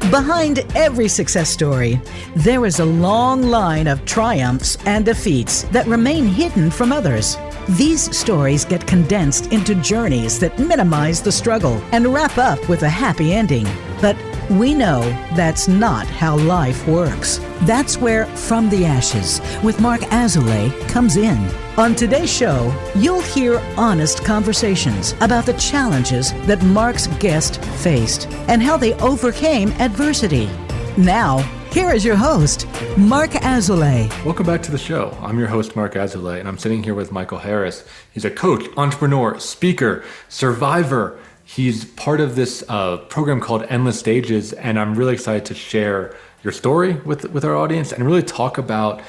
Behind every success story, there is a long line of triumphs and defeats that remain hidden from others. These stories get condensed into journeys that minimize the struggle and wrap up with a happy ending. But we know that's not how life works. That's where From the Ashes with Mark Azoulay comes in. On today's show, you'll hear honest conversations about the challenges that Mark's guest faced and how they overcame adversity. Now, here is your host, Mark Azoulay. Welcome back to the show. I'm your host, Mark Azoulay, and I'm sitting here with Michael Harris. He's a coach, entrepreneur, speaker, survivor. He's part of this program called Endless Stages, and I'm really excited to share your story with our audience and really talk about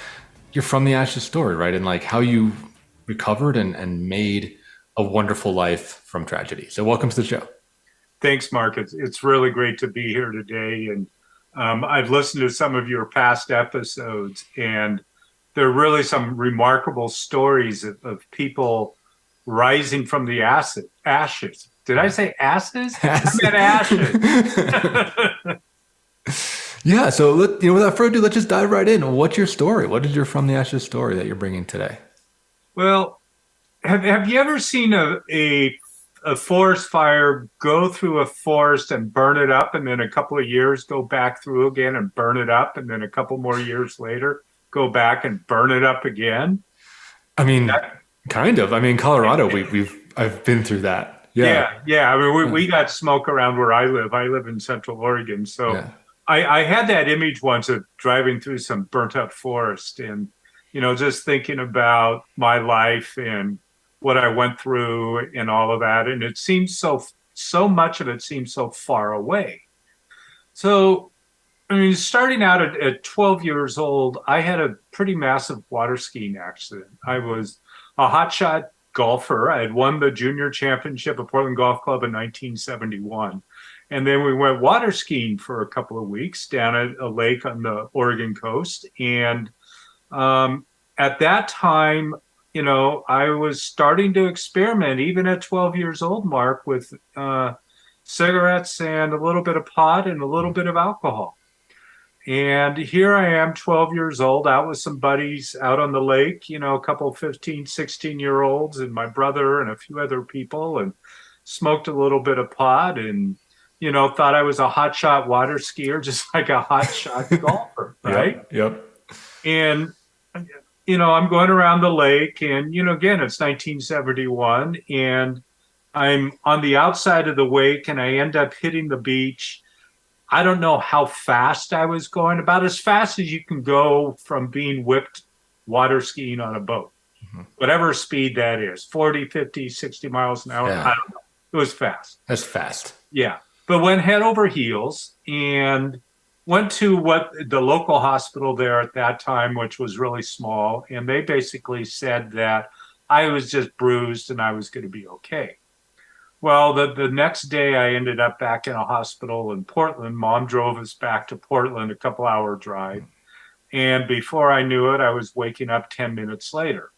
your From the Ashes story, right? And like how you recovered and made a wonderful life from tragedy. So welcome to the show. Thanks, Mark. It's really great to be here today. And I've listened to some of your past episodes, and there are really some remarkable stories of people rising from the ashes. Did I say asses? I meant ashes. Yeah. So without further ado, let's just dive right in. What's your story? What is your From the Ashes story that you're bringing today? Well, have you ever seen a forest fire go through a forest and burn it up, and then a couple of years go back through again and burn it up, and then a couple more years later go back and burn it up again? I mean, kind of. I mean, Colorado, I've been through that. Yeah. I mean, we got smoke around where I live. I live in Central Oregon, so. Yeah. I had that image once of driving through some burnt up forest and, just thinking about my life and what I went through and all of that. And it seems so much of it seems so far away. So, I mean, starting out at 12 years old, I had a pretty massive water skiing accident. I was a hotshot golfer. I had won the junior championship at Portland Golf Club in 1971. And then we went water skiing for a couple of weeks down at a lake on the Oregon coast. And at that time, I was starting to experiment, even at 12 years old, Mark, with cigarettes and a little bit of pot and a little bit of alcohol. And here I am, 12 years old, out with some buddies out on the lake, a couple 15, 16-year-olds and my brother and a few other people, and smoked a little bit of pot and thought I was a hotshot water skier, just like a hotshot golfer, right? Yep. And, I'm going around the lake and, again, it's 1971 and I'm on the outside of the wake and I end up hitting the beach. I don't know how fast I was going, about as fast as you can go from being whipped water skiing on a boat, whatever speed that is, 40, 50, 60 miles an hour. Yeah. I don't know. It was fast. That's fast. Yeah. But went head over heels and went to what the local hospital there at that time, which was really small. And they basically said that I was just bruised and I was going to be okay. Well, the next day I ended up back in a hospital in Portland. Mom drove us back to Portland, a couple-hour drive. And before I knew it, I was waking up 10 minutes later.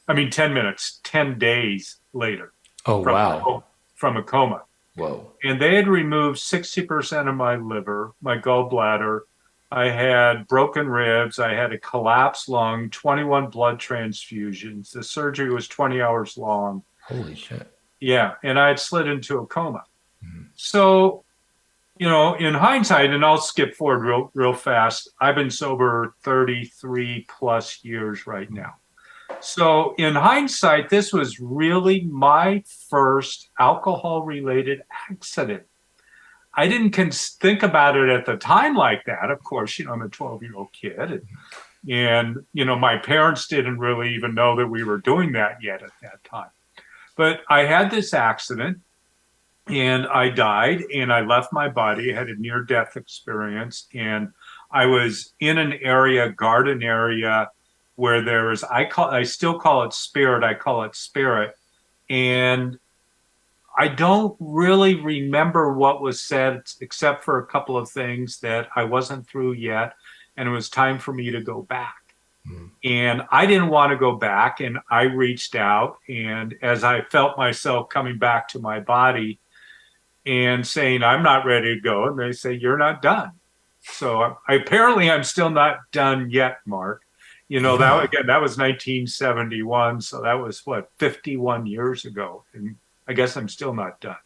10 days later. Oh, wow. From a coma. Whoa. And they had removed 60% of my liver, my gallbladder. I had broken ribs. I had a collapsed lung, 21 blood transfusions. The surgery was 20 hours long. Holy shit. Yeah. And I had slid into a coma. Mm-hmm. So, in hindsight, and I'll skip forward real fast, I've been sober 33 plus years right now. So in hindsight, this was really my first alcohol-related accident. I didn't think about it at the time like that. Of course, I'm a 12-year-old kid. And my parents didn't really even know that we were doing that yet at that time. But I had this accident and I died and I left my body. I had a near-death experience. And I was in an area, garden area, where there is, I still call it spirit. I call it spirit. And I don't really remember what was said, except for a couple of things that I wasn't through yet. And it was time for me to go back. And I didn't want to go back. And I reached out. And as I felt myself coming back to my body and saying, I'm not ready to go. And they say, you're not done. So apparently I'm still not done yet, Mark. That was 1971. So that was 51 years ago. And I guess I'm still not done.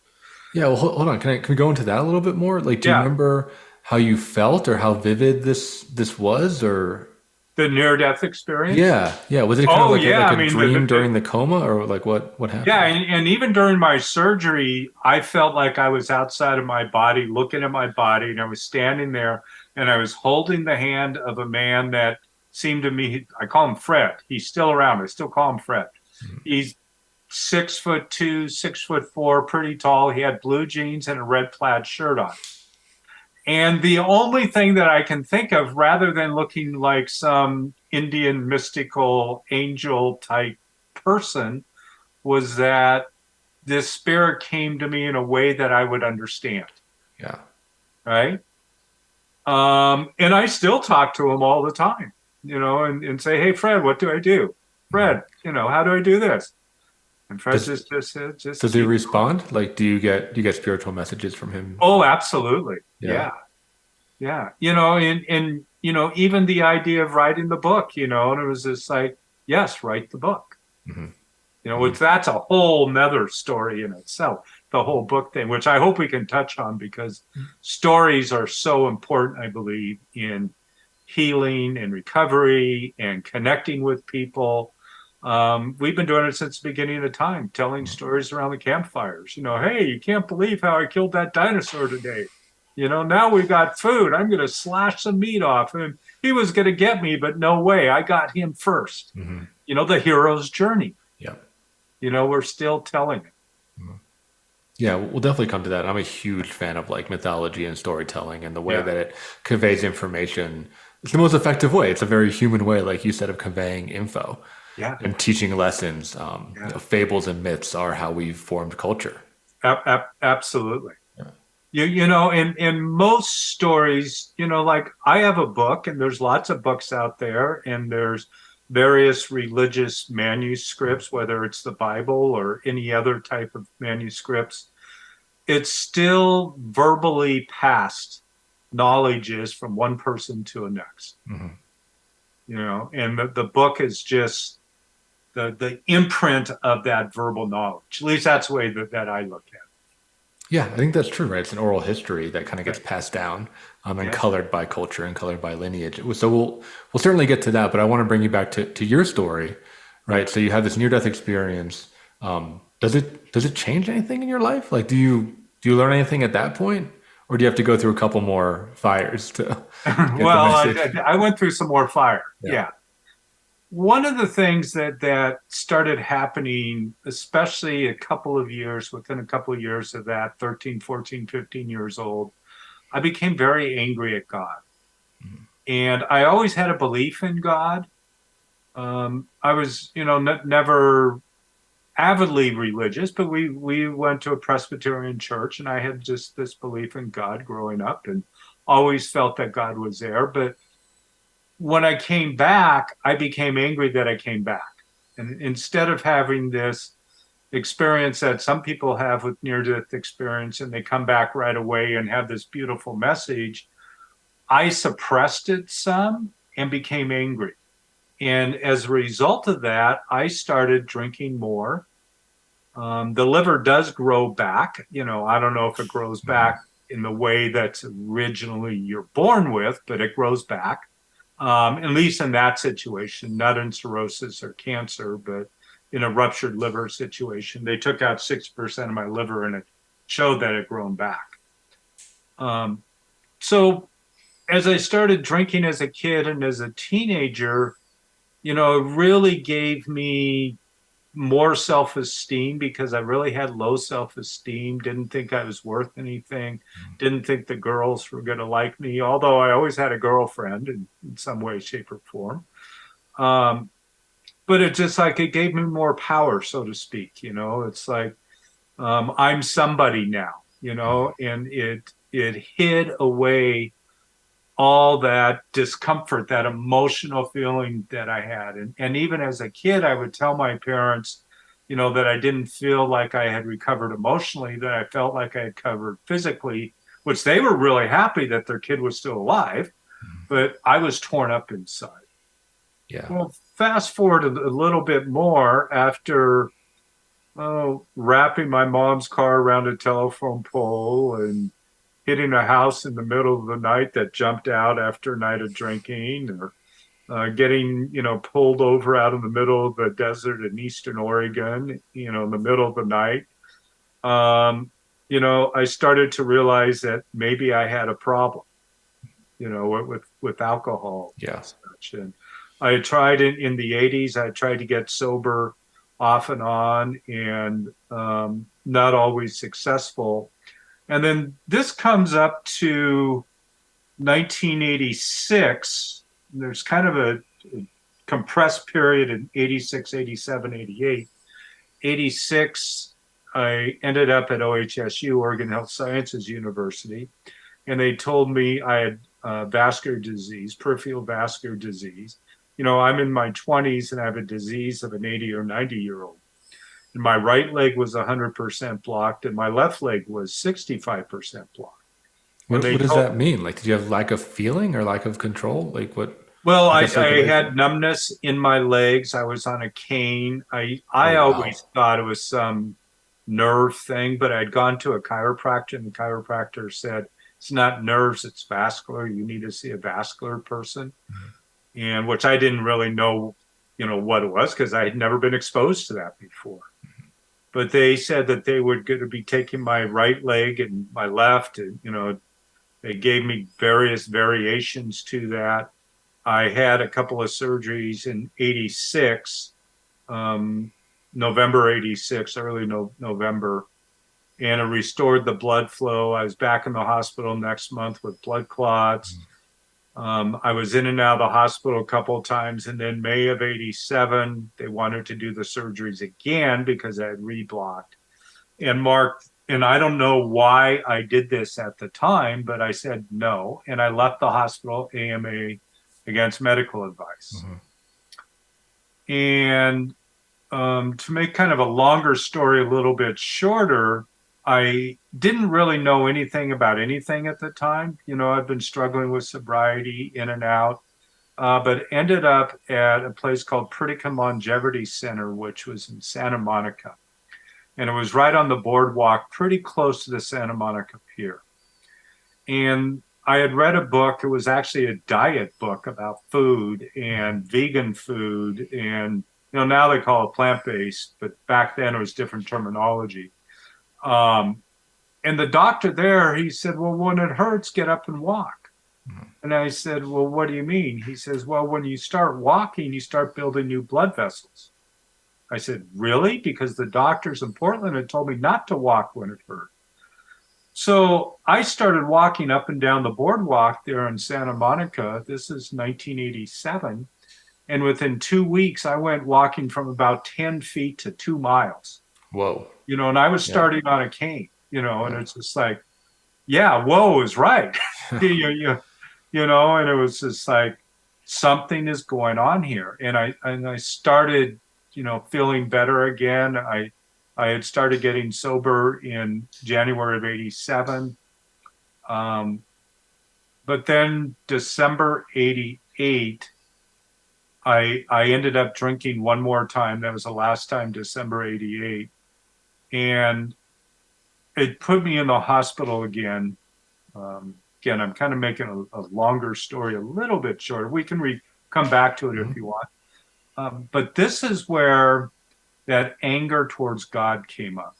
Yeah, well, hold on. Can we go into that a little bit more? Like, do you Yeah. remember how you felt or how vivid this was, or The near-death experience? Yeah. Was it kind of like a dream during the coma, or like what happened? Yeah, and even during my surgery, I felt like I was outside of my body, looking at my body, and I was standing there, and I was holding the hand of a man that seemed to me, I call him Fred. He's still around. I still call him Fred. Mm-hmm. He's 6'2", 6'4", pretty tall. He had blue jeans and a red plaid shirt on. And the only thing that I can think of, rather than looking like some Indian mystical angel type person, was that this spirit came to me in a way that I would understand. Yeah. Right. And I still talk to him all the time, and say, hey, Fred, what do I do? Fred, how do I do this? And Fred just does he respond? Like, do you get spiritual messages from him? Oh, absolutely. Yeah. And even the idea of writing the book, and it was just like, yes, write the book. Mm-hmm. Which that's a whole nother story in itself, the whole book thing, which I hope we can touch on, because stories are so important, I believe, in healing and recovery and connecting with people. We've been doing it since the beginning of time, telling stories around the campfires. Hey, you can't believe how I killed that dinosaur today. Now we've got food. I'm going to slash some meat off him. He was going to get me, but no way. I got him first. Mm-hmm. The hero's journey. Yeah. We're still telling it. Mm-hmm. Yeah, we'll definitely come to that. I'm a huge fan of like mythology and storytelling, and the way that it conveys information. It's the most effective way. It's a very human way, like you said, of conveying info. Yeah. And teaching lessons. Fables and myths are how we've formed culture. Absolutely. Yeah. In most stories, like I have a book, and there's lots of books out there, and there's various religious manuscripts, whether it's the Bible or any other type of manuscripts. It's still verbally passed knowledges from one person to the next. Mm-hmm. And the book is just the imprint of that verbal knowledge. At least that's the way that I look at it. Yeah, I think that's true, right? It's an oral history that kind of gets passed down and colored by culture and colored by lineage. So we'll certainly get to that, but I want to bring you back to your story, right? So you have this near-death experience. Does it change anything in your life? Like, do you learn anything at that point? Or do you have to go through a couple more fires to get well, I went through some more fire. Yeah. One of the things that started happening, especially within a couple of years of that, 13, 14, 15 years old, I became very angry at God. Mm-hmm. And I always had a belief in God. I was, never avidly religious, but we went to a Presbyterian church, and I had just this belief in God growing up and always felt that God was there. But when I came back, I became angry that I came back. And instead of having this experience that some people have with near-death experience, and they come back right away and have this beautiful message, I suppressed it some and became angry. And as a result of that, I started drinking more. The liver does grow back. I don't know if it grows back in the way that's originally you're born with, but it grows back. At least in that situation, not in cirrhosis or cancer, but in a ruptured liver situation. They took out 6% of my liver, and it showed that it had grown back. So as I started drinking as a kid and as a teenager, it really gave me more self-esteem, because I really had low self-esteem, didn't think I was worth anything, didn't think the girls were going to like me, although I always had a girlfriend in some way, shape, or form. But it just it gave me more power, so to speak. It's like I'm somebody now, and it hid away all that discomfort, that emotional feeling that I had. And even as a kid, I would tell my parents, that I didn't feel like I had recovered emotionally, that I felt like I had recovered physically, which they were really happy that their kid was still alive, but I was torn up inside. Yeah. Well, fast forward a little bit more after wrapping my mom's car around a telephone pole and hitting a house in the middle of the night that jumped out after a night of drinking, or getting, pulled over out in the middle of the desert in Eastern Oregon, in the middle of the night. I started to realize that maybe I had a problem, with alcohol. Yeah. And such. And I had tried in the 80s, I tried to get sober off and on, and not always successful. And then this comes up to 1986. There's kind of a compressed period in 86, 87, 88. 86, I ended up at OHSU, Oregon Health Sciences University, and they told me I had vascular disease, peripheral vascular disease. I'm in my 20s and I have a disease of an 80 or 90-year-old. And my right leg was 100% blocked and my left leg was 65% blocked. What does that mean? Like, did you have lack of feeling or lack of control? Like what? Well, I had numbness in my legs. I was on a cane. I always thought it was some nerve thing, but I'd gone to a chiropractor and the chiropractor said, it's not nerves, it's vascular. You need to see a vascular person. Mm-hmm. And which I didn't really know, what it was because I had never been exposed to that before. Mm-hmm. But they said that they were going to be taking my right leg and my left, and, they gave me various variations to that. I had a couple of surgeries in 86, November 86, early November, and it restored the blood flow. I was back in the hospital next month with blood clots. I was in and out of the hospital a couple of times, and then May of 87, they wanted to do the surgeries again because I had reblocked. And Mark, and I don't know why I did this at the time, but I said no, and I left the hospital AMA against medical advice. Mm-hmm. And to make kind of a longer story a little bit shorter, I didn't really know anything about anything at the time. I've been struggling with sobriety in and out, but ended up at a place called Pritikin Longevity Center, which was in Santa Monica. And it was right on the boardwalk, pretty close to the Santa Monica Pier. And I had read a book. It was actually a diet book about food and vegan food. And, now they call it plant-based, but back then it was different terminology. And the doctor there, he said, well, when it hurts, get up and walk. Mm-hmm. And I said, well, what do you mean? He says, well, when you start walking, you start building new blood vessels. I said, really? Because the doctors in Portland had told me not to walk when it hurt. So I started walking up and down the boardwalk there in Santa Monica. This is 1987. And within 2 weeks, I went walking from about 10 feet to 2 miles. Whoa. And I was starting on a cane, and it's just like, yeah, whoa is right. And it was just like, something is going on here. And I started, feeling better again. I had started getting sober in January of 87. But then December 88, I ended up drinking one more time. That was the last time, December 88. And it put me in the hospital again. Again, I'm kind of making a longer story a little bit shorter. We can come back to it if you want. But this is where that anger towards God came up.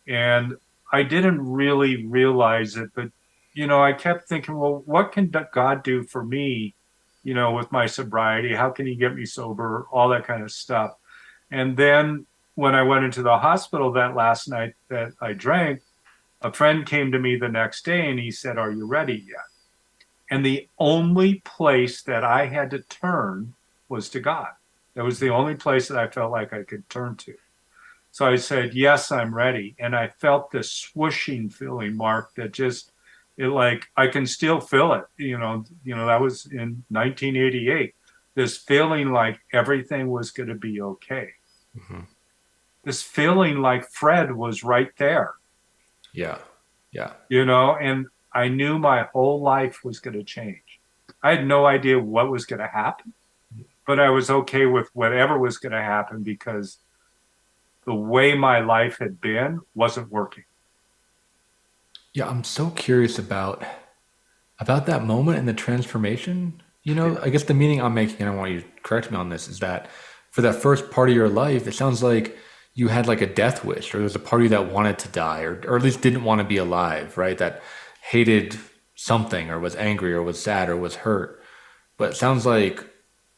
And I didn't really realize it, but, I kept thinking, well, what can God do for me, with my sobriety? How can he get me sober? All that kind of stuff. And then when I went into the hospital that last night that I drank, a friend came to me the next day and he said, are you ready yet? And the only place that I had to turn was to God. That was the only place that I felt like I could turn to. So I said, yes, I'm ready. And I felt this swooshing feeling, Mark, that just, I can still feel it. That was in 1988. This feeling like everything was going to be okay. Mm-hmm. This feeling like Fred was right there. Yeah. Yeah. And I knew my whole life was going to change. I had no idea what was going to happen, but I was okay with whatever was going to happen because the way my life had been wasn't working. Yeah, I'm so curious about that moment and the transformation. I guess the meaning I'm making, and I want you to correct me on this, is that for that first part of your life, it sounds like you had like a death wish, or there was a part of you that wanted to die, or at least didn't want to be alive, right? That hated something, or was angry, or was sad, or was hurt. But it sounds like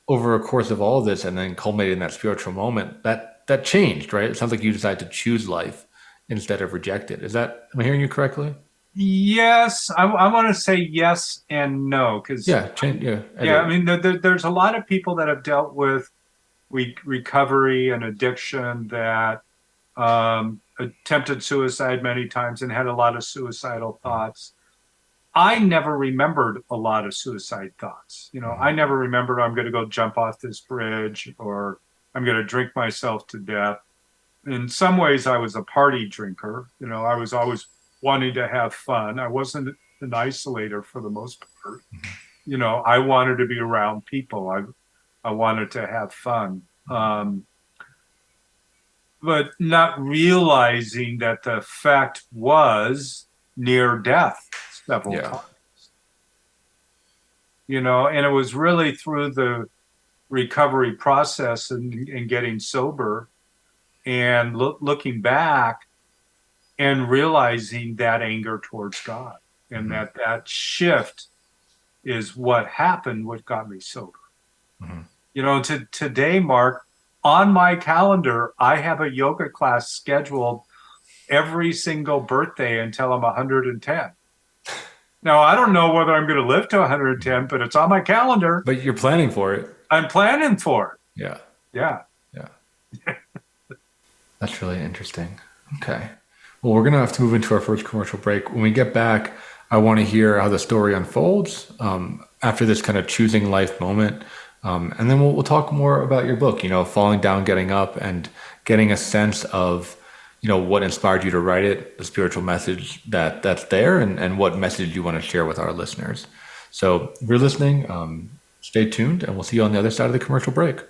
over a course of all of this, and then culminated in that spiritual moment, that changed, right? It sounds like you decided to choose life instead of reject it. Am I hearing you correctly? Yes, I want to say yes and no, because I mean, there's a lot of people that have dealt with recovery and addiction that attempted suicide many times and had a lot of suicidal thoughts. I never remembered a lot of suicide thoughts. I never remembered I'm going to go jump off this bridge or I'm going to drink myself to death. In some ways, I was a party drinker. I was always wanting to have fun. I wasn't an isolator for the most part. I wanted to be around people. I wanted to have fun. But not realizing that the effect was near death several times. And it was really through the recovery process and getting sober and looking back and realizing that anger towards God and that shift is what happened, what got me sober. Today, Mark, on my calendar, I have a yoga class scheduled every single birthday until I'm 110. Now, I don't know whether I'm going to live to 110, but it's on my calendar. But you're planning for it. I'm planning for it. Yeah. Yeah. That's really interesting. Okay. Well, we're going to have to move into our first commercial break. When we get back, I want to hear how the story unfolds after this kind of choosing life moment. And then we'll talk more about your book, falling down, getting up, and getting a sense of, what inspired you to write it, the spiritual message that's there, and what message you want to share with our listeners. So if you're listening, stay tuned, and we'll see you on the other side of the commercial break.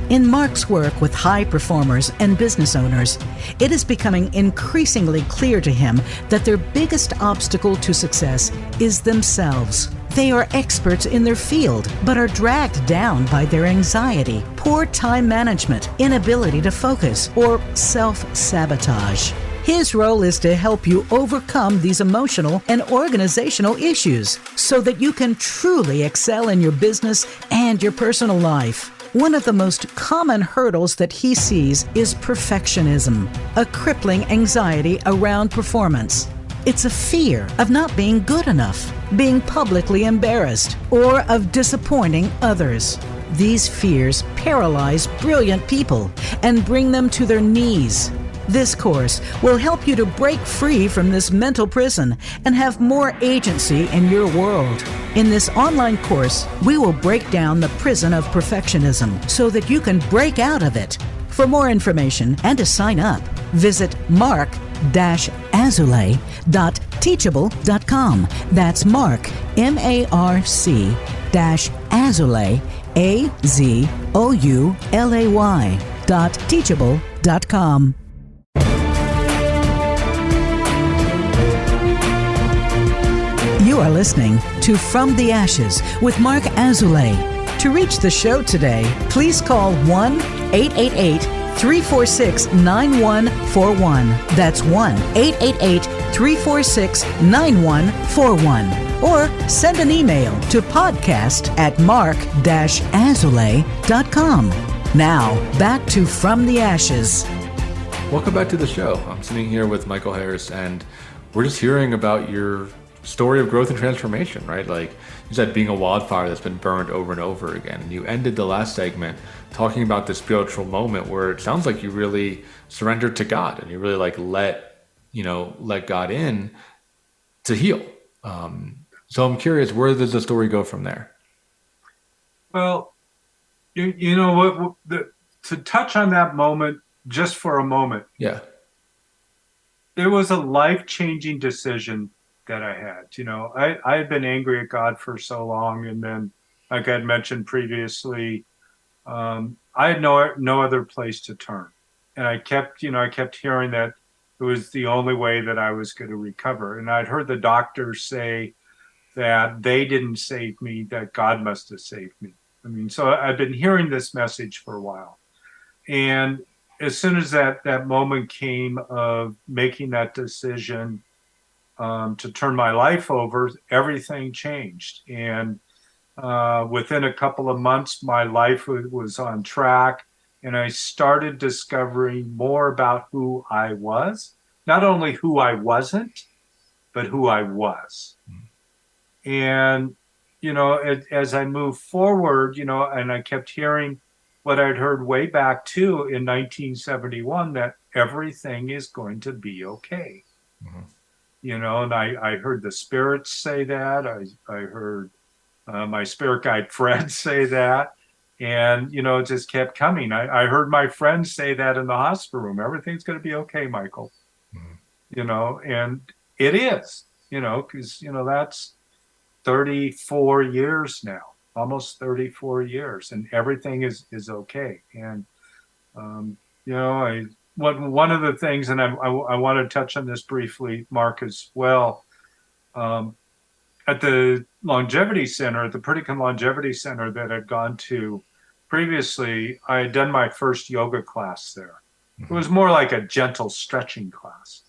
In Mark's work with high performers and business owners, it is becoming increasingly clear to him that their biggest obstacle to success is themselves. They are experts in their field, but are dragged down by their anxiety, poor time management, inability to focus, or self-sabotage. His role is to help you overcome these emotional and organizational issues so that you can truly excel in your business and your personal life. One of the most common hurdles that he sees is perfectionism, a crippling anxiety around performance. It's a fear of not being good enough, being publicly embarrassed, or of disappointing others. These fears paralyze brilliant people and bring them to their knees. This course will help you to break free from this mental prison and have more agency in your world. In this online course, we will break down the prison of perfectionism so that you can break out of it. For more information and to sign up, visit mark-azulay.teachable.com. That's Mark, MARC-azulay, AZOULAY.teachable.com. You are listening to From the Ashes with Mark Azulay. To reach the show today, please call 1-888-346-9141. That's 1-888-346-9141. Or send an email to podcast@mark-azulay.com. Now, back to From the Ashes. Welcome back to the show. I'm sitting here with Michael Harris, and we're just hearing about your story of growth and transformation, right? Like you said, being a wildfire that's been burned over and over again. And you ended the last segment talking about the spiritual moment where it sounds like you really surrendered to God and you really let God in to heal. So I'm curious, where does the story go from there? Well, you know what, to touch on that moment just for a moment. Yeah. there was a life-changing decision that I had. I had been angry at God for so long, and then, like I had mentioned previously, I had no other place to turn, and I kept hearing that it was the only way that I was going to recover. And I'd heard the doctors say that they didn't save me, that God must have saved me. I mean, so I've been hearing this message for a while, and as soon as that moment came of making that decision to turn my life over, everything changed. And within a couple of months, my life was on track, and I started discovering more about who I was, not only who I wasn't, but who I was. And, as I moved forward, and I kept hearing what I'd heard way back too in 1971, that everything is going to be okay. And I heard the spirits say that. I heard my spirit guide Fred say that. And, it just kept coming. I heard my friends say that in the hospital room. Everything's going to be okay, Michael. And it is, because, that's 34 years now, almost 34 years, and everything is okay. And, one of the things, and I want to touch on this briefly, Mark, as well, at the Longevity Center, at the Pritikin Longevity Center that I'd gone to previously, I had done my first yoga class there. It was more like a gentle stretching class.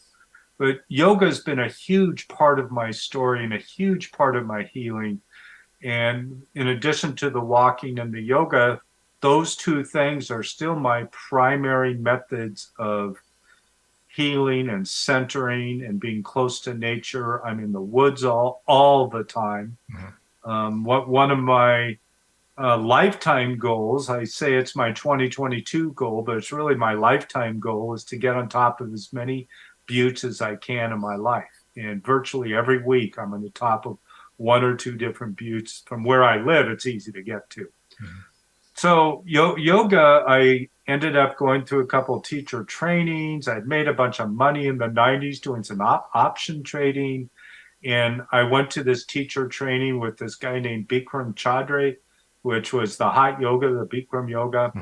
But yoga has been a huge part of my story and a huge part of my healing. And in addition to the walking and the yoga, those two things are still my primary methods of healing and centering and being close to nature. I'm in the woods all the time. One of my lifetime goals, I say it's my 2022 goal, but it's really my lifetime goal, is to get on top of as many buttes as I can in my life. And virtually every week I'm on the top of one or two different buttes. From where I live, it's easy to get to. So yoga, I ended up going through a couple of teacher trainings. I'd made a bunch of money in the 90s doing some option trading. And I went to this teacher training with this guy named Bikram Chaudhry, which was the hot yoga, the Bikram yoga.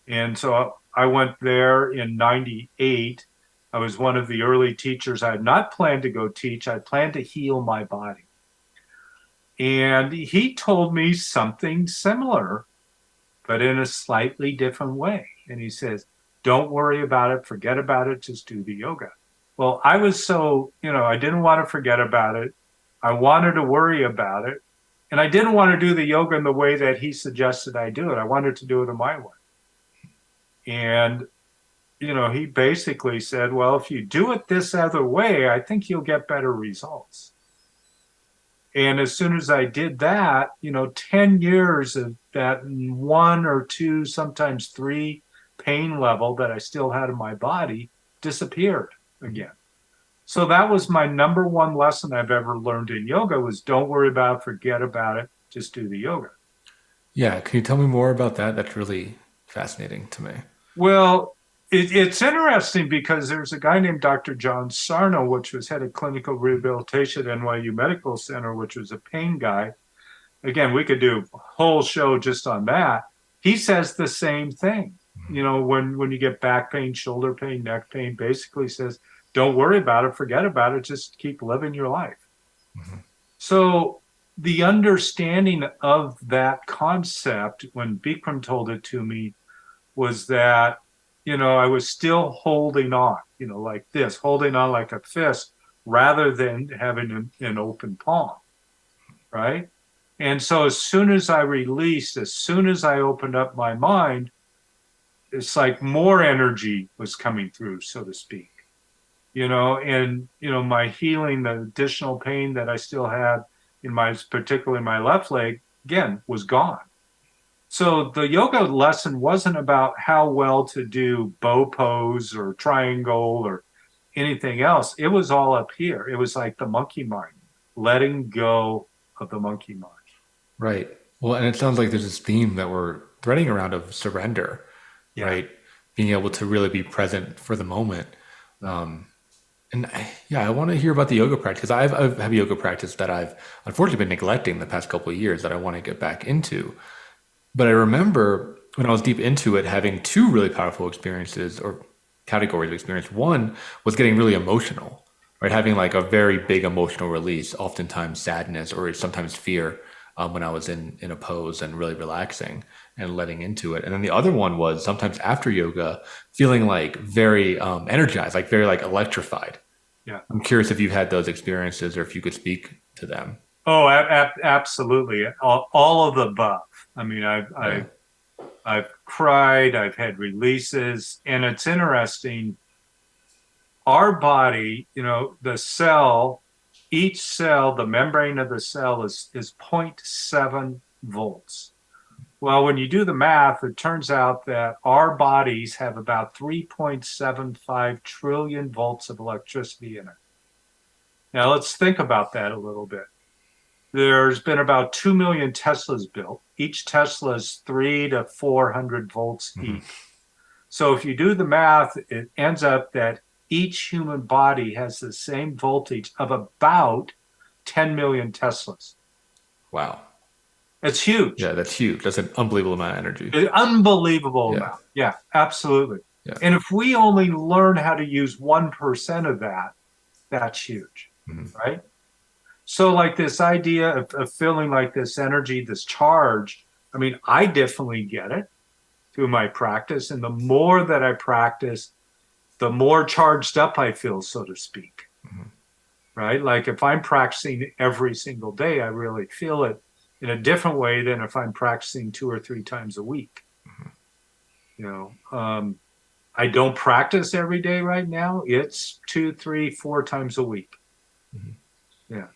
And so I went there in 98. I was one of the early teachers. I had not planned to go teach. I planned to heal my body. And he told me something similar, but in a slightly different way. And he says, don't worry about it. Forget about it. Just do the yoga. Well, I was so, I didn't want to forget about it. I wanted to worry about it. And I didn't want to do the yoga in the way that he suggested I do it. I wanted to do it in my way. And he basically said, well, if you do it this other way, I think you'll get better results. And as soon as I did that, 10 years of that 1 or 2, sometimes 3 pain level that I still had in my body disappeared again. So that was my number one lesson I've ever learned in yoga, was don't worry about it, forget about it, just do the yoga. Yeah. Can you tell me more about that? That's really fascinating to me. Well, it's interesting because there's a guy named Dr. John Sarno, which was head of clinical rehabilitation at NYU Medical Center, which was a pain guy. Again, we could do a whole show just on that. He says the same thing. When you get back pain, shoulder pain, neck pain, basically says, don't worry about it, forget about it, just keep living your life. So the understanding of that concept, when Bikram told it to me, was that I was still holding on, like this, holding on like a fist, rather than having an open palm, right? And so as soon as I released, as soon as I opened up my mind, it's like more energy was coming through, so to speak, and, my healing, the additional pain that I still had particularly my left leg, again, was gone. So the yoga lesson wasn't about how well to do bow pose or triangle or anything else. It was all up here. It was like the monkey mind, letting go of the monkey mind. Right. Well, and it sounds like there's this theme that we're threading around of surrender, right? Being able to really be present for the moment. And And I want to hear about the yoga practice. I have a yoga practice that I've unfortunately been neglecting the past couple of years that I want to get back into. But I remember when I was deep into it, having two really powerful experiences or categories of experience. One was getting really emotional, right? Having like a very big emotional release, oftentimes sadness or sometimes fear, when I was in a pose and really relaxing and letting into it. And then the other one was sometimes after yoga, feeling like very energized, like very like electrified. Yeah. I'm curious if you've had those experiences or if you could speak to them. Oh, absolutely. All of the above. I mean, I've cried, I've had releases, and it's interesting. Our body, the cell, each cell, the membrane of the cell is 0.7 volts. Well, when you do the math, it turns out that our bodies have about 3.75 trillion volts of electricity in it. Now, let's think about that a little bit. There's been about 2 million Teslas built. Each Tesla is 300 to 400 volts each. So if you do the math, it ends up that each human body has the same voltage of about 10 million Teslas. Wow. It's huge. Yeah, that's huge. That's an unbelievable amount of energy. An unbelievable amount. Yeah, absolutely. Yeah. And if we only learn how to use 1% of that, that's huge, right? So like this idea of feeling like this energy, this charge, I mean, I definitely get it through my practice. And the more that I practice, the more charged up I feel, so to speak, right? Like if I'm practicing every single day, I really feel it in a different way than if I'm practicing 2 or 3 times a week. I don't practice every day right now. It's 2, 3, 4 times a week. Yeah.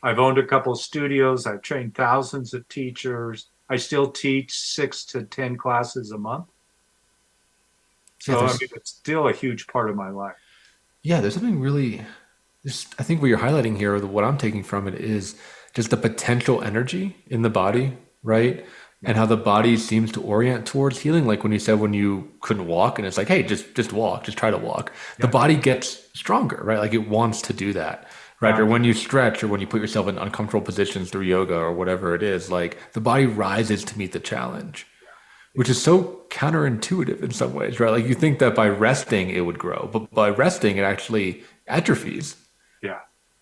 I've owned a couple of studios. I've trained thousands of teachers. I still teach 6 to 10 classes a month. So, I mean, it's still a huge part of my life. Yeah, there's something really, I think what you're highlighting here, what I'm taking from it is just the potential energy in the body, right? And how the body seems to orient towards healing. Like when you said when you couldn't walk and it's like, hey, just walk, just try to walk. The body gets stronger, right? Like it wants to do that, right? Or when you stretch or when you put yourself in uncomfortable positions through yoga or whatever it is, like the body rises to meet the challenge, which is so counterintuitive in some ways, right? Like you think that by resting, it would grow, but by resting, it actually atrophies. Yeah.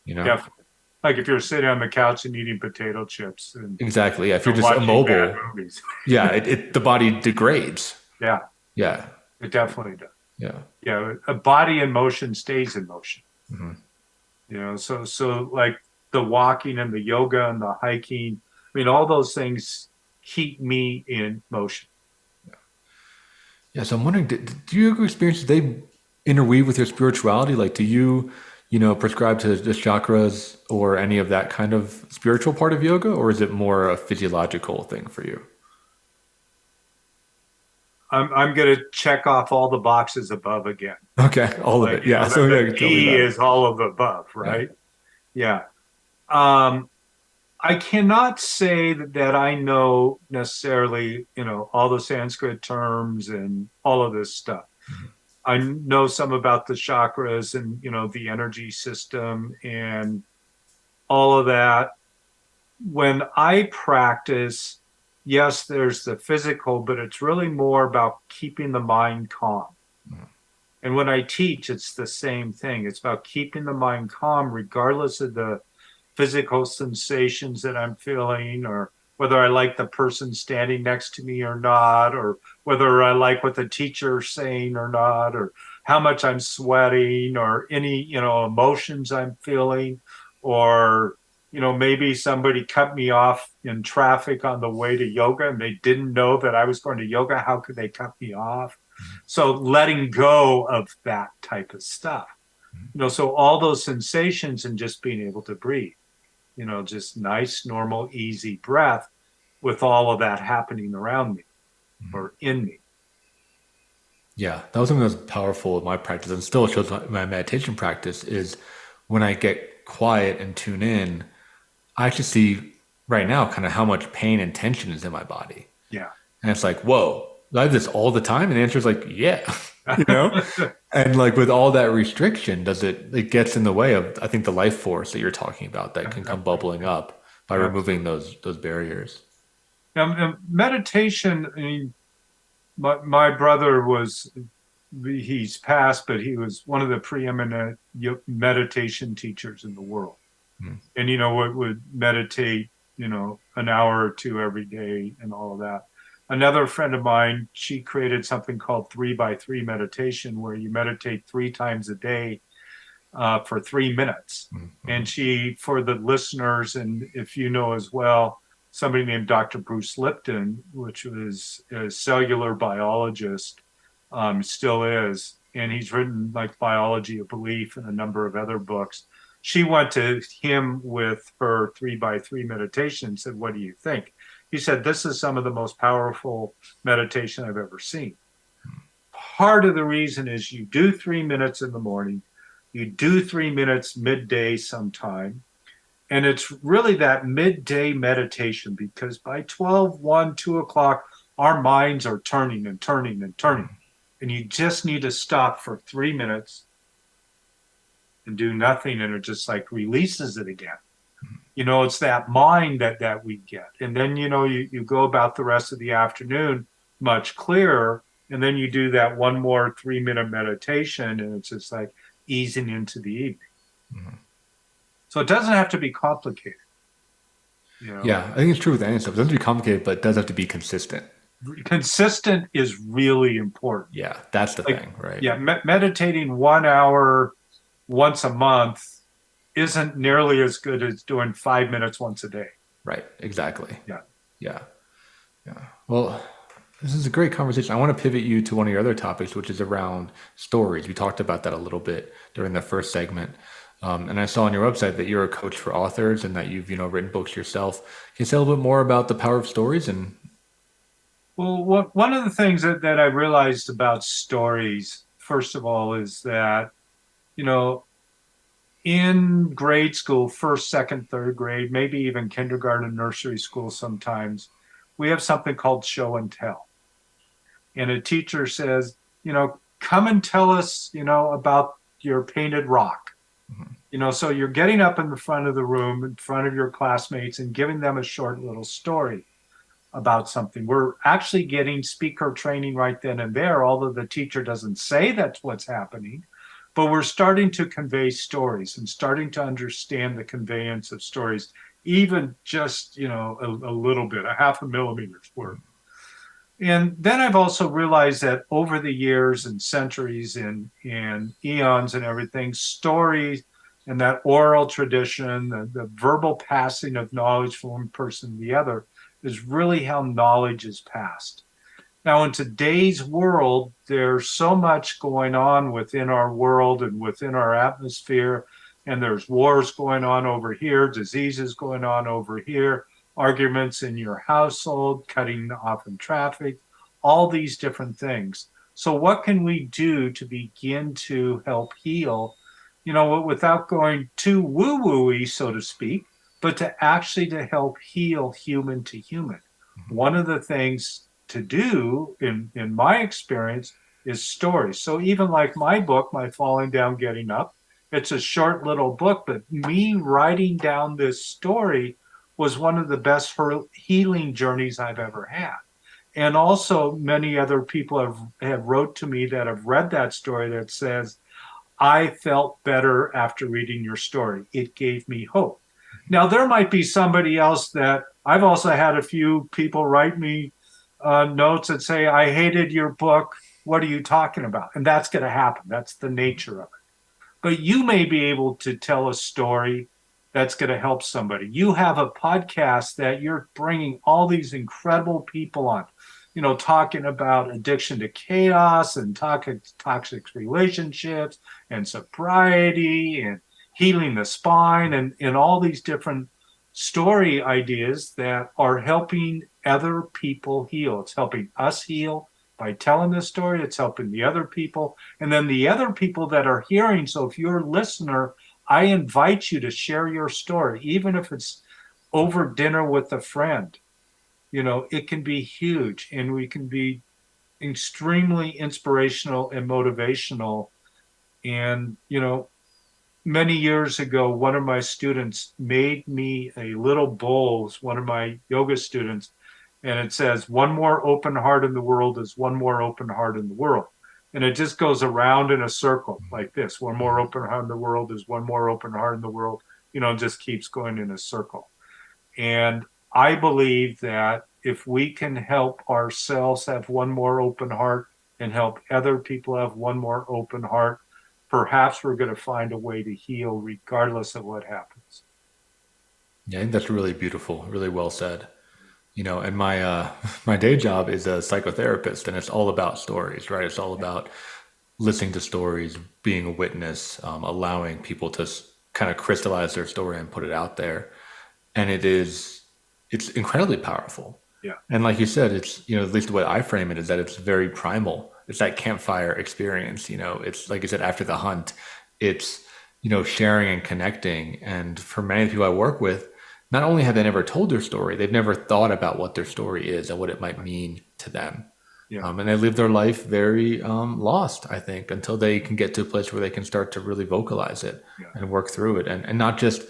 Definitely. Like if you're sitting on the couch and eating potato chips. Exactly. Yeah. If you're just immobile, the body degrades. Yeah. Yeah. It definitely does. Yeah. Yeah. A body in motion stays in motion. So like the walking and the yoga and the hiking, I mean, all those things keep me in motion. Yeah. So I'm wondering, do you ever experience, they interweave with your spirituality? Like, do you prescribe to the chakras or any of that kind of spiritual part of yoga, or is it more a physiological thing for you? I'm going to check off all the boxes above again. Okay, all of it. Yeah. So the key is all of the above, right? Yeah. I cannot say that I know necessarily, all the Sanskrit terms and all of this stuff. I know some about the chakras and, the energy system and all of that. When I practice, yes, there's the physical, but it's really more about keeping the mind calm. And when I teach, it's the same thing. It's about keeping the mind calm, regardless of the physical sensations that I'm feeling, or whether I like the person standing next to me or not, or whether I like what the teacher's saying or not, or how much I'm sweating, or any, emotions I'm feeling, or, maybe somebody cut me off in traffic on the way to yoga and they didn't know that I was going to yoga. How could they cut me off? So letting go of that type of stuff, so all those sensations and just being able to breathe, just nice, normal, easy breath with all of that happening around me or in me. Yeah, that was something that was powerful in my practice and still shows my meditation practice is when I get quiet and tune in, I actually see right now kind of how much pain and tension is in my body. Yeah. And it's like, whoa, I have this all the time? And the answer is like, yeah. you know? And like with all that restriction, it gets in the way of, I think, the life force that you're talking about that can come bubbling up by removing those barriers. Now, meditation, I mean, my brother he's passed, but he was one of the preeminent meditation teachers in the world. And, would meditate, an hour or two every day and all of that. Another friend of mine, she created something called 3x3 meditation, where you meditate 3 times a day for 3 minutes. And she, for the listeners, and if you know as well, somebody named Dr. Bruce Lipton, which was a cellular biologist, still is, and he's written like Biology of Belief and a number of other books. She went to him with her 3x3 meditation and said, "What do you think?" He said, "This is some of the most powerful meditation I've ever seen." Part of the reason is you do 3 minutes in the morning, you do 3 minutes midday sometime, and it's really that midday meditation, because by 12, 1, 2 o'clock, our minds are turning and turning and turning. And you just need to stop for 3 minutes and do nothing, and it just like releases it again. It's that mind that we get. And then, you go about the rest of the afternoon much clearer, and then you do that one more 3-minute meditation, and it's just like easing into the evening. So it doesn't have to be complicated. Yeah, I think it's true with any stuff. It doesn't have to be complicated, but it does have to be consistent. Consistent is really important. Yeah, that's the thing, right? Yeah, meditating 1 hour once a month isn't nearly as good as doing 5 minutes once a day. Right, exactly. Yeah. Well, this is a great conversation. I want to pivot you to one of your other topics, which is around stories. We talked about that a little bit during the first segment. And I saw on your website that you're a coach for authors and that you've, written books yourself. Can you say a little bit more about the power of stories? Well, one of the things that I realized about stories, first of all, is that, in grade school, first, second, third grade, maybe even kindergarten, nursery school sometimes, we have something called show and tell. And a teacher says, come and tell us, about your painted rock. So you're getting up in the front of the room, in front of your classmates, and giving them a short little story about something. We're actually getting speaker training right then and there, although the teacher doesn't say that's what's happening. But we're starting to convey stories and starting to understand the conveyance of stories, even just, a little bit, a half a millimeter's worth. And then I've also realized that over the years and centuries and eons and everything, stories and that oral tradition, the verbal passing of knowledge from one person to the other, is really how knowledge is passed. Now, in today's world, there's so much going on within our world and within our atmosphere, and there's wars going on over here, diseases going on over here, arguments in your household, cutting off in traffic, all these different things. So what can we do to begin to help heal, without going too woo-woo-y, so to speak, but to help heal human to human? One of the things to do, in my experience, is stories. So even like my book, my Falling Down, Getting Up, it's a short little book, but me writing down this story was one of the best healing journeys I've ever had. And also many other people have wrote to me that have read that story that says, I felt better after reading your story. It gave me hope. Now, there might be somebody else that I've also had a few people write me notes that say, I hated your book. What are you talking about? And that's going to happen. That's the nature of it. But you may be able to tell a story that's going to help somebody. You have a podcast that you're bringing all these incredible people on, talking about addiction to chaos and toxic relationships and sobriety and healing the spine and all these different story ideas that are helping other people heal. It's helping us heal by telling this story. It's helping the other people. And then the other people that are hearing. So if you're a listener, I invite you to share your story, even if it's over dinner with a friend. It can be huge, and we can be extremely inspirational and motivational. And, many years ago, one of my students made me a little bowl, one of my yoga students, and it says, one more open heart in the world is one more open heart in the world. And it just goes around in a circle like this. One more open heart in the world is one more open heart in the world, just keeps going in a circle. And I believe that if we can help ourselves have one more open heart and help other people have one more open heart, perhaps we're going to find a way to heal regardless of what happens. Yeah, I think that's really beautiful, really well said. And my day job is a psychotherapist, and it's all about stories, right? It's all about listening to stories, being a witness, allowing people to kind of crystallize their story and put it out there. And it's incredibly powerful. Yeah. And like you said, it's, at least the way I frame it is that it's very primal. It's that campfire experience, it's like you said, after the hunt, it's, sharing and connecting. And for many people I work with, not only have they never told their story, they've never thought about what their story is and what it might mean to them. Yeah. And they live their life very lost, I think, until they can get to a place where they can start to really vocalize it and work through it and not just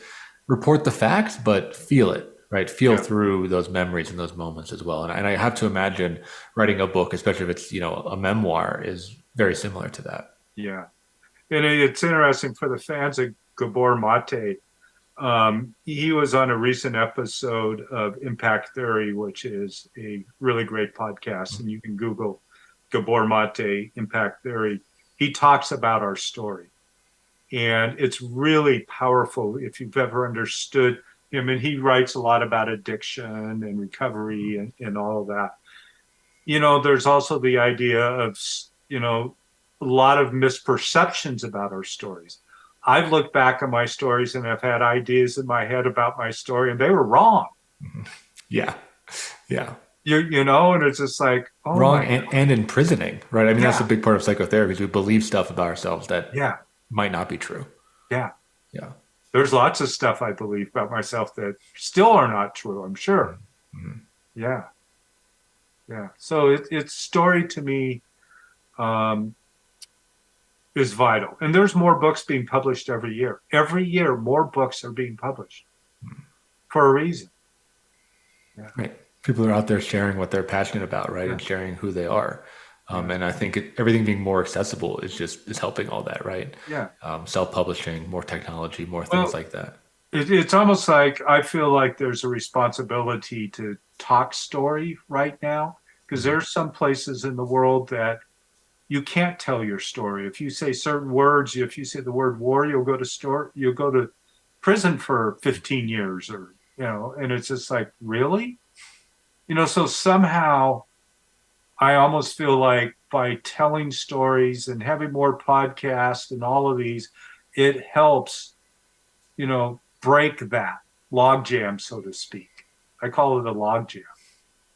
report the facts, but feel it. Right. Feel through those memories and those moments as well. And I have to imagine writing a book, especially if it's, a memoir, is very similar to that. Yeah. And it's interesting for the fans of Gabor Mate. He was on a recent episode of Impact Theory, which is a really great podcast. And you can Google Gabor Mate, Impact Theory. He talks about our story. And it's really powerful if you've ever understood him, and he writes a lot about addiction and recovery and all of that. There's also the idea of, a lot of misperceptions about our stories. I've looked back on my stories and I've had ideas in my head about my story, and they were wrong. Yeah. Yeah. And it's just like, wrong and imprisoning, right? I mean, that's a big part of psychotherapy, is we believe stuff about ourselves that might not be true. Yeah. Yeah. There's lots of stuff I believe about myself that still are not true, I'm sure. Mm-hmm. Yeah. Yeah. So it's story to me is vital. And there's more books being published every year. Every year, more books are being published for a reason. Yeah. Right. People are out there sharing what they're passionate about, right? And sharing who they are. And I think everything being more accessible is helping all that, right? Yeah. Self-publishing, more technology, more things like that. It's almost like I feel like there's a responsibility to talk story right now, because there's some places in the world that you can't tell your story. If you say certain words, if you say the word war, you'll go to prison for 15 years and it's just like, really? So somehow I almost feel like by telling stories and having more podcasts and all of these, it helps, break that logjam, so to speak. I call it a logjam.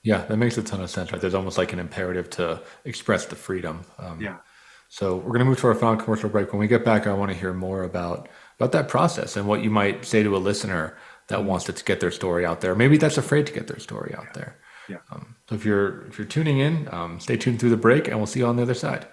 Yeah, that makes a ton of sense, right? There's almost like an imperative to express the freedom. So we're going to move to our final commercial break. When we get back, I want to hear more about that process and what you might say to a listener that wants to get their story out there. Maybe that's afraid to get their story out there. Yeah. So if you're tuning in, stay tuned through the break, and we'll see you on the other side.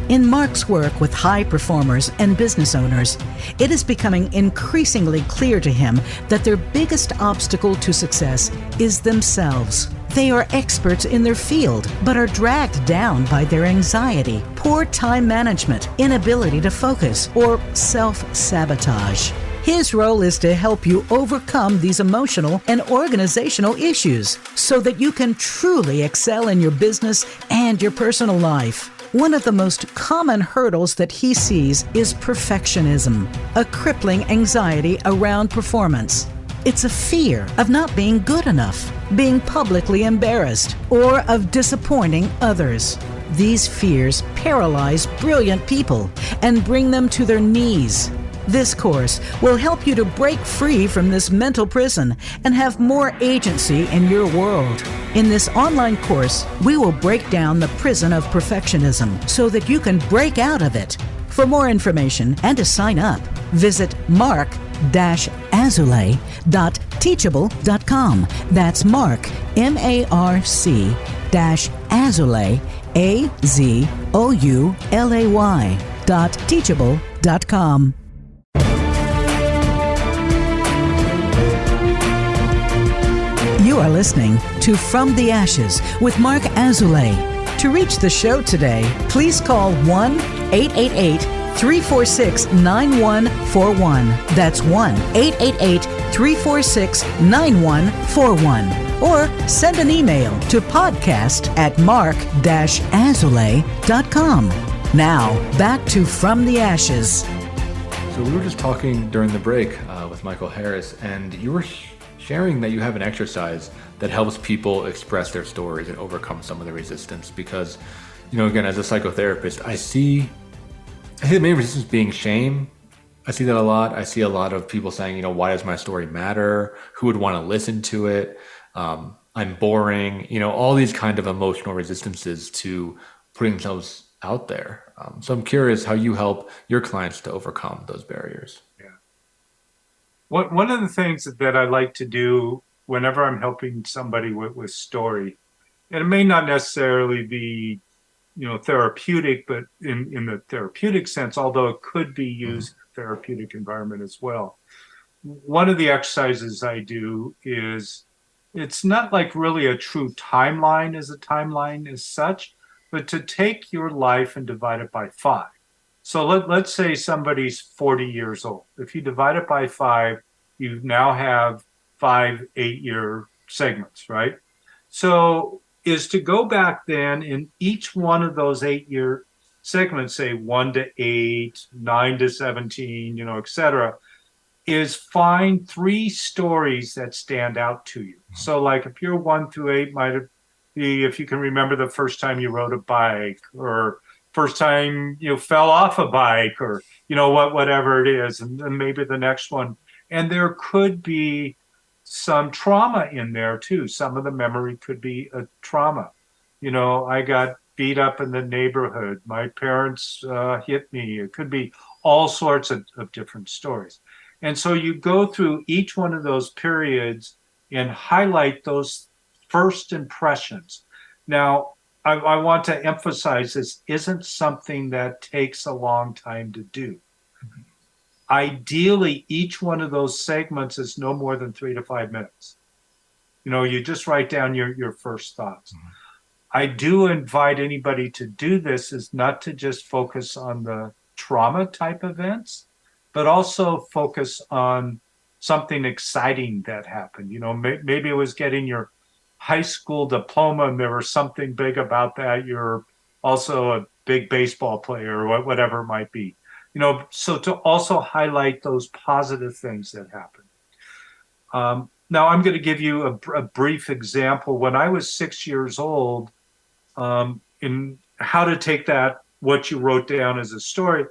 In Mark's work with high performers and business owners, it is becoming increasingly clear to him that their biggest obstacle to success is themselves. They are experts in their field, but are dragged down by their anxiety, poor time management, inability to focus, or self-sabotage. His role is to help you overcome these emotional and organizational issues so that you can truly excel in your business and your personal life. One of the most common hurdles that he sees is perfectionism, a crippling anxiety around performance. It's a fear of not being good enough, being publicly embarrassed, or of disappointing others. These fears paralyze brilliant people and bring them to their knees. This course will help you to break free from this mental prison and have more agency in your world. In this online course, we will break down the prison of perfectionism so that you can break out of it. For more information and to sign up, visit mark-azulay.tv. Teachable.com. That's Mark, M-A-R-C -Azoulay, AZOULAY.teachable.com. You are listening to From the Ashes with Mark Azoulay. To reach the show today, please call 1-888-346-9141. That's 1-888-346-9141. Or send an email to podcast@mark-azoulay.com. Now, back to From the Ashes. So we were just talking during the break with Michael Harris, and you were sharing that you have an exercise that helps people express their stories and overcome some of the resistance. Because, again, as a psychotherapist, I see the main resistance being shame. I see that a lot. I see a lot of people saying, why does my story matter? Who would want to listen to it? I'm boring. All these kind of emotional resistances to putting themselves out there. So I'm curious how you help your clients to overcome those barriers. One of the things that I like to do whenever I'm helping somebody with story, and it may not necessarily be, therapeutic, but in the therapeutic sense, although it could be used in a therapeutic environment as well. One of the exercises I do is, it's not like really a true timeline as such, but to take your life and divide it by 5. So let's say somebody's 40 years old. If you divide it by 5, you now have 5 8-year segments, right? So is to go back then in each one of those 8-year segments, say 1 to 8, 9 to 17, et cetera, is find 3 stories that stand out to you. So like if you're 1 through 8, might be if you can remember the first time you rode a bike, or first time you fell off a bike, or whatever it is, and then maybe the next one. And there could be some trauma in there too. Some of the memory could be a trauma. I got beat up in the neighborhood. My parents hit me. It could be all sorts of different stories. And so you go through each one of those periods and highlight those first impressions. Now, I want to emphasize this isn't something that takes a long time to do. Ideally, each one of those segments is no more than 3 to 5 minutes. You just write down your first thoughts. I do invite anybody to do this is not to just focus on the trauma type events, but also focus on something exciting that happened. Maybe it was getting your high school diploma and there was something big about that. You're also a big baseball player or whatever it might be. So to also highlight those positive things that happen. Now I'm going to give you a brief example. When I was 6 years old, in how to take what you wrote down as a story.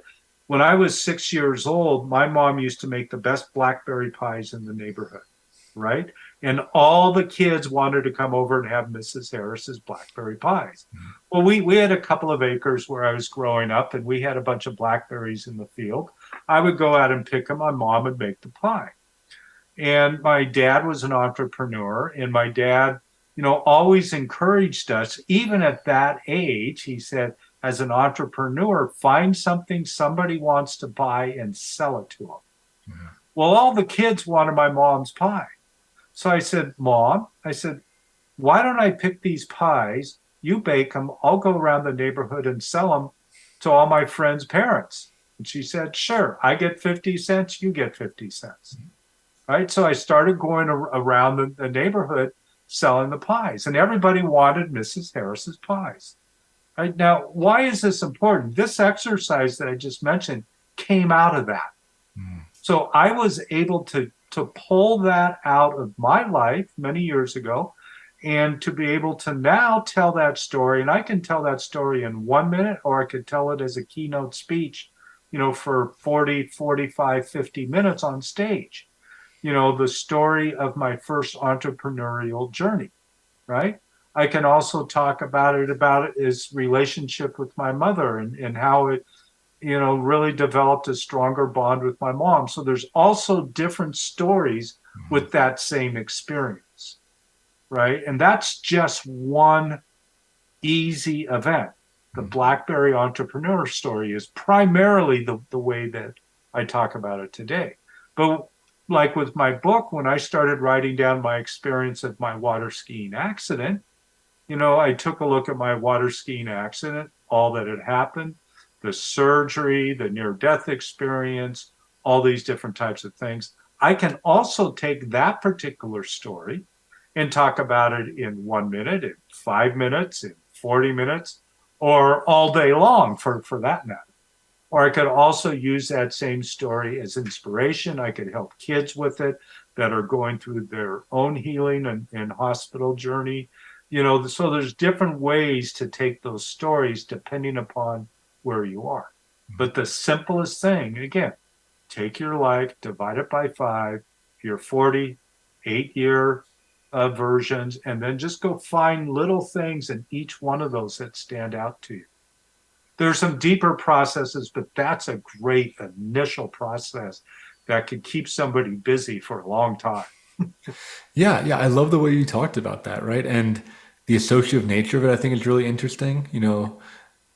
When I was 6 years old, my mom used to make the best blackberry pies in the neighborhood, right? And all the kids wanted to come over and have Mrs. Harris's blackberry pies. Well, we had a couple of acres where I was growing up, and we had a bunch of blackberries in the field. I would go out and pick them. My mom would make the pie. And my dad was an entrepreneur, and my dad, always encouraged us, even at that age. He said, as an entrepreneur, find something somebody wants to buy and sell it to them. Well, all the kids wanted my mom's pie. So I said, Mom, why don't I pick these pies, you bake them, I'll go around the neighborhood and sell them to all my friends' parents. And she said, sure, I get 50 cents, you get 50 cents. Right? So I started going around the neighborhood selling the pies, and everybody wanted Mrs. Harris's pies. Right? Now, why is this important? This exercise that I just mentioned came out of that. So I was able to pull that out of my life many years ago, and to be able to now tell that story. And I can tell that story in 1 minute, or I could tell it as a keynote speech, for 40, 45, 50 minutes on stage. The story of my first entrepreneurial journey, right? I can also talk about its relationship with my mother and how it, really developed a stronger bond with my mom. So there's also different stories with that same experience, right? And that's just one easy event. The BlackBerry entrepreneur story is primarily the way that I talk about it today. But like with my book, when I started writing down my experience of my water skiing accident, I took a look at my water skiing accident, all that had happened, the surgery, the near-death experience, all these different types of things. I can also take that particular story and talk about it in 1 minute, in 5 minutes, in 40 minutes, or all day long for that matter. Or I could also use that same story as inspiration. I could help kids with it that are going through their own healing and hospital journey. So there's different ways to take those stories depending upon where you are. But the simplest thing, again, take your life, divide it by 5, your 40, 8-year versions, and then just go find little things in each one of those that stand out to you. There's some deeper processes, but that's a great initial process that could keep somebody busy for a long time. Yeah, I love the way you talked about that, right? And the associative nature of it, I think is really interesting.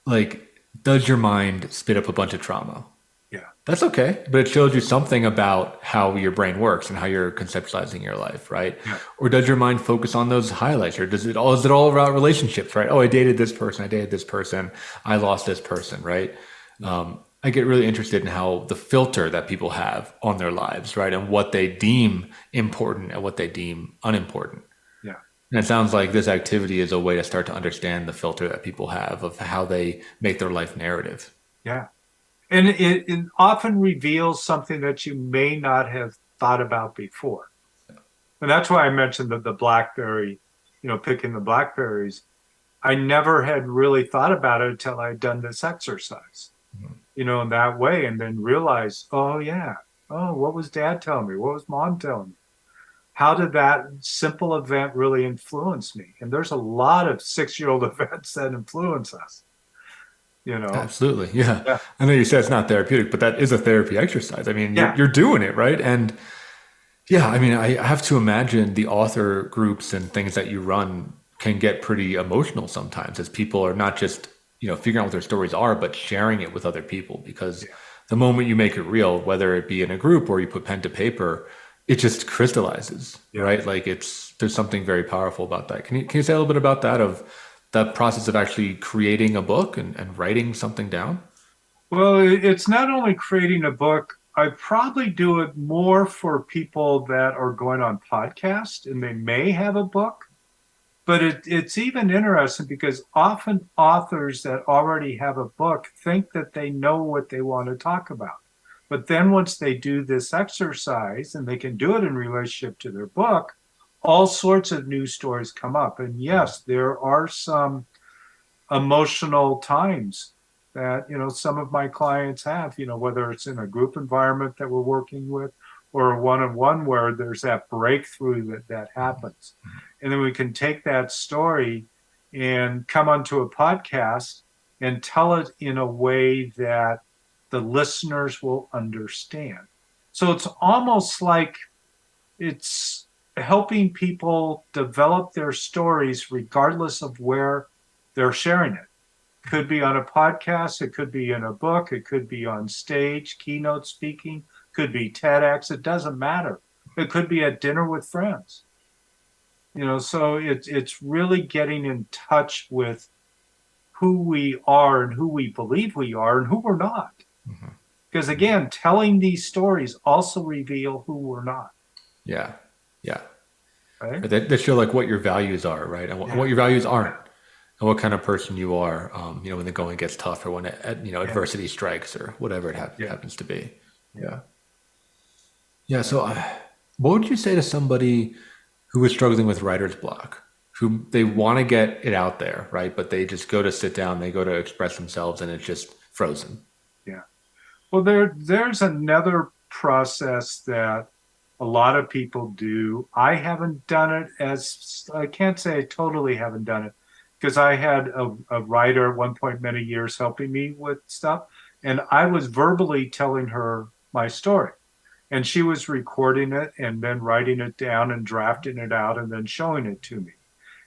Like, does your mind spit up a bunch of trauma? Yeah. That's okay, but it shows you something about how your brain works and how you're conceptualizing your life, right? Yeah. Or does your mind focus on those highlights, or is it all about relationships, right? Oh, I dated this person, I lost this person, right? I get really interested in how the filter that people have on their lives, right? And what they deem important and what they deem unimportant. Yeah. And it sounds like this activity is a way to start to understand the filter that people have of how they make their life narrative. Yeah. And it often reveals something that you may not have thought about before. And that's why I mentioned the BlackBerry, picking the blackberries. I never had really thought about it until I'd done this exercise, in that way, and then realized, oh, yeah. Oh, what was Dad telling me? What was Mom telling me? How did that simple event really influence me? And there's a lot of 6-year-old events that influence us. Absolutely. Yeah. I know you said it's not therapeutic, but that is a therapy exercise. I mean, you're doing it, right? And yeah, I mean, I have to imagine the author groups and things that you run can get pretty emotional sometimes, as people are not just, figuring out what their stories are, but sharing it with other people, because the moment you make it real, whether it be in a group or you put pen to paper, it just crystallizes, right? Like there's something very powerful about that. Can you say a little bit about that, of the process of actually creating a book and writing something down? Well, it's not only creating a book. I probably do it more for people that are going on podcasts and they may have a book. But it's even interesting because often authors that already have a book think that they know what they want to talk about. But then once they do this exercise, and they can do it in relationship to their book, all sorts of new stories come up. And yes, there are some emotional times that, some of my clients have, whether it's in a group environment that we're working with or a one-on-one where there's that breakthrough that happens. And then we can take that story and come onto a podcast and tell it in a way that the listeners will understand. So it's almost like it's helping people develop their stories regardless of where they're sharing it. Could be on a podcast, it could be in a book, it could be on stage, keynote speaking, could be TEDx, it doesn't matter. It could be at dinner with friends. So it's really getting in touch with who we are and who we believe we are and who we're not. Because again, telling these stories also reveal who we're not. Yeah. Right? That show like what your values are, right? And what your values aren't. And what kind of person you are, when the going gets tough, or when adversity strikes, or whatever it happens to be. Yeah. So, what would you say to somebody who is struggling with writer's block, who they want to get it out there, right? But they just go to sit down, they go to express themselves, and it's just frozen. Yeah. Well, there's another process that a lot of people do. I haven't done it I can't say I totally haven't done it, because I had a writer at one point many years helping me with stuff, and I was verbally telling her my story. And she was recording it and then writing it down and drafting it out and then showing it to me.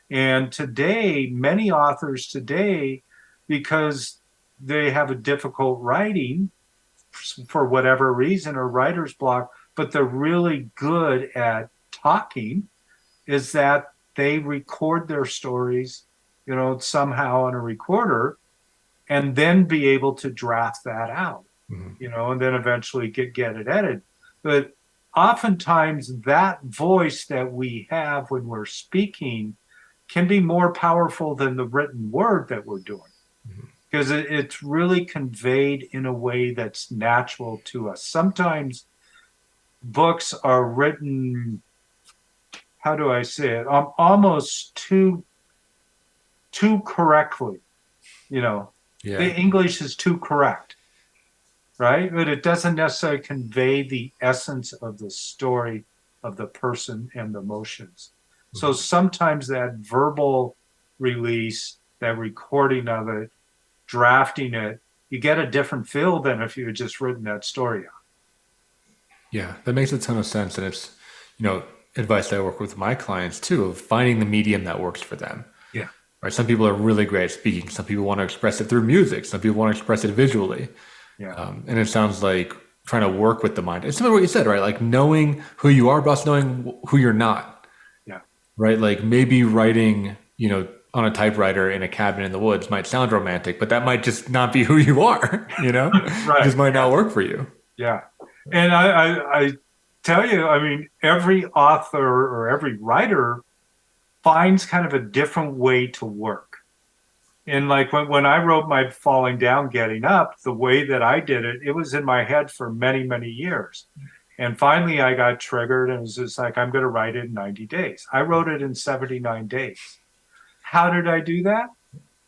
And today, many authors today, because they have a difficult writing for whatever reason or writer's block, but they're really good at talking, is that they record their stories, somehow on a recorder and then be able to draft that out, and then eventually get it edited. But oftentimes that voice that we have when we're speaking can be more powerful than the written word that we're doing, because it's really conveyed in a way that's natural to us. Sometimes books are written, how do I say it, almost too correctly. The English is too correct, right? But it doesn't necessarily convey the essence of the story of the person and the emotions. So sometimes that verbal release, that recording of it, drafting it, you get a different feel than if you had just written that story out. Yeah, that makes a ton of sense. And it's, advice that I work with my clients too, of finding the medium that works for them. Yeah. Right. Some people are really great at speaking. Some people want to express it through music. Some people want to express it visually. Yeah. And it sounds like trying to work with the mind. It's similar to what you said, right? Like knowing who you are, but knowing who you're not. Yeah. Right. Like maybe writing, on a typewriter in a cabin in the woods might sound romantic, but that might just not be who you are, Right. It just might not work for you. Yeah. And I tell you, every author or every writer finds kind of a different way to work. And like when I wrote my Falling Down, Getting Up, the way that I did it, it was in my head for many, many years. And finally I got triggered and it was just like, I'm going to write it in 90 days. I wrote it in 79 days. How did I do that?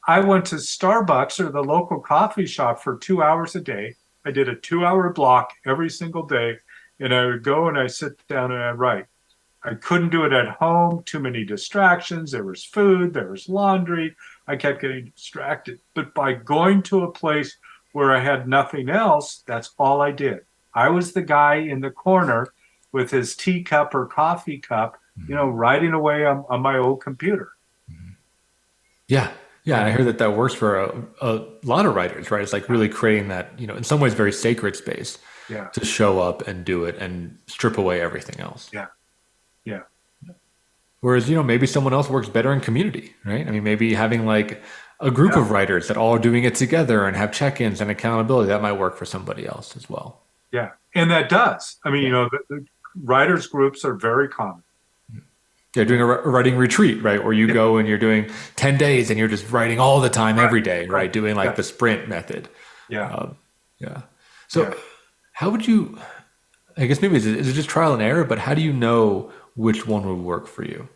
I went to Starbucks or the local coffee shop for 2 hours a day. I did a 2-hour block every single day. And I would go and I sit down and I write. I couldn't do it at home. Too many distractions. There was food. There was laundry. I kept getting distracted. But by going to a place where I had nothing else, that's all I did. I was the guy in the corner with his teacup or coffee cup, writing away on my old computer. Yeah. Yeah. I heard that works for a lot of writers, right? It's like really creating that, in some ways very sacred space to show up and do it and strip away everything else. Yeah. Yeah. Whereas, maybe someone else works better in community, right? Maybe having like a group of writers that all are doing it together and have check-ins and accountability, that might work for somebody else as well. Yeah. And that does. The writers groups are very common. Yeah, doing a writing retreat, right? Where you go and you're doing 10 days and you're just writing all the time, every day, right? Doing like the sprint method. Yeah. So how would you, I guess maybe is it just trial and error, but how do you know which one would work for you?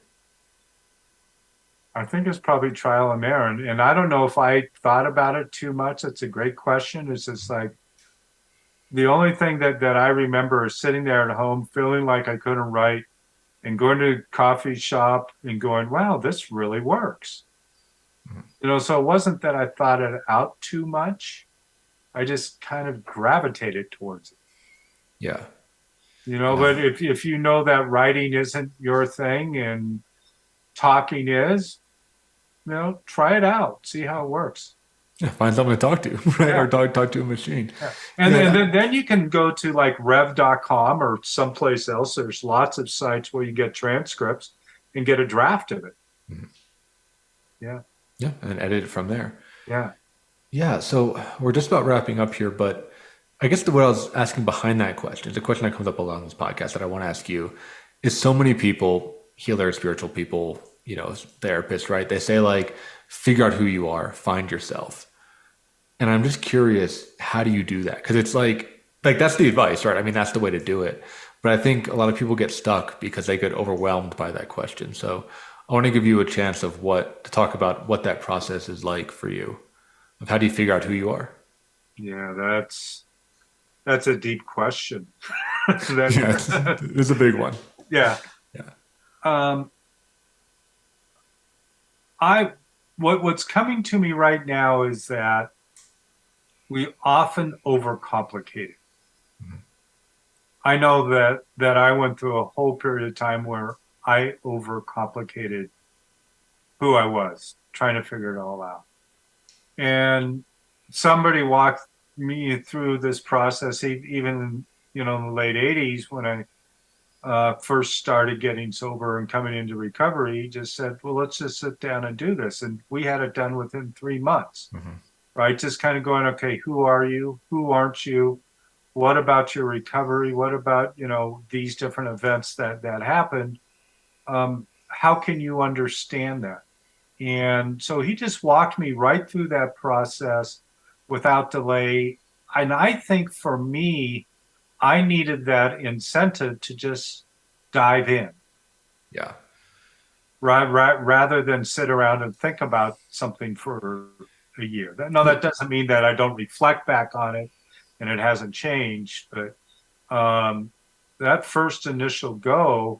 I think it's probably trial and error. And I don't know if I thought about it too much. It's a great question. It's just like, the only thing that I remember is sitting there at home, feeling like I couldn't write, and going to a coffee shop and going, wow, this really works. So it wasn't that I thought it out too much. I just kind of gravitated towards it. Yeah. But if you know that writing isn't your thing and talking is, try it out, see how it works. Yeah, find someone to talk to, right? Yeah. Or talk to a machine. Yeah. And then you can go to like rev.com or someplace else. There's lots of sites where you get transcripts and get a draft of it. Yeah. Yeah. And then edit it from there. Yeah. Yeah. So we're just about wrapping up here, but I guess what I was asking behind that question is a question that comes up a lot on this podcast that I want to ask you is so many people, healers, spiritual people, therapists, right? They say like, figure out who you are, find yourself. And I'm just curious, how do you do that? Because it's like that's the advice, right? That's the way to do it. But I think a lot of people get stuck because they get overwhelmed by that question. So I want to give you a chance to talk about what that process is like for you. Of how do you figure out who you are? Yeah, that's a deep question. It's a big one. Yeah. What's coming to me right now is that we often overcomplicate it. I know that I went through a whole period of time where I overcomplicated who I was, trying to figure it all out. And somebody walked me through this process, even, in the late 80s when I first started getting sober and coming into recovery. He just said, well, let's just sit down and do this. And we had it done within 3 months, right? Just kind of going, okay, who are you? Who aren't you? What about your recovery? What about, these different events that happened? How can you understand that? And so he just walked me right through that process without delay. And I think for me, I needed that incentive to just dive in. Yeah. Rather than sit around and think about something for a year. No, that doesn't mean that I don't reflect back on it and it hasn't changed. But that first initial go,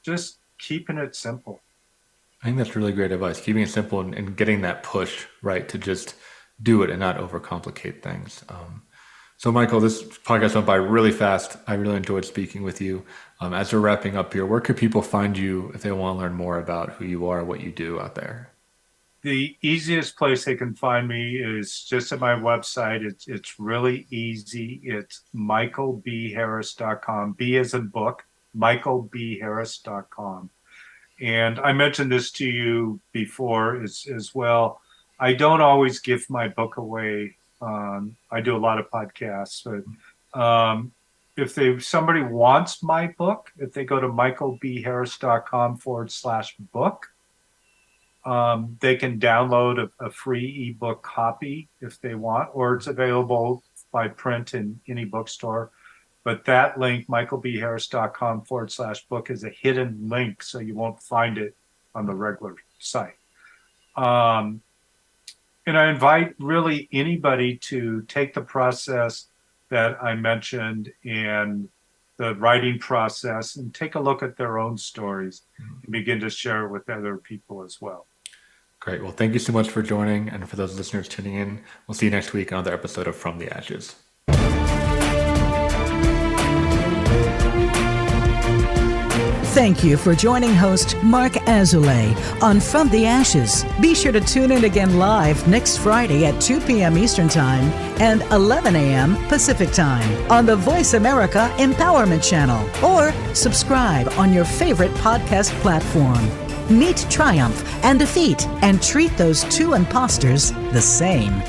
just keeping it simple. I think that's really great advice, keeping it simple and getting that push, right, to just do it and not overcomplicate things. So Michael, this podcast went by really fast. I really enjoyed speaking with you. As we're wrapping up here, where could people find you if they want to learn more about who you are, what you do out there? The easiest place they can find me is just at my website. It's really easy. It's michaelbharris.com. B as in book, michaelbharris.com. And I mentioned this to you before as well. I don't always give my book away. I do a lot of podcasts, but if somebody wants my book, if they go to michaelbharris.com/book, they can download a free ebook copy if they want, or it's available by print in any bookstore. But that link, michaelbharris.com/book, is a hidden link, so you won't find it on the regular site. And I invite really anybody to take the process that I mentioned and the writing process and take a look at their own stories and begin to share it with other people as well. Great. Well, thank you so much for joining. And for those listeners tuning in, we'll see you next week on another episode of From the Ashes. Thank you for joining host Mark Azoulay on From the Ashes. Be sure to tune in again live next Friday at 2 p.m. Eastern Time and 11 a.m. Pacific Time on the Voice America Empowerment Channel, or subscribe on your favorite podcast platform. Meet triumph and defeat and treat those two imposters the same.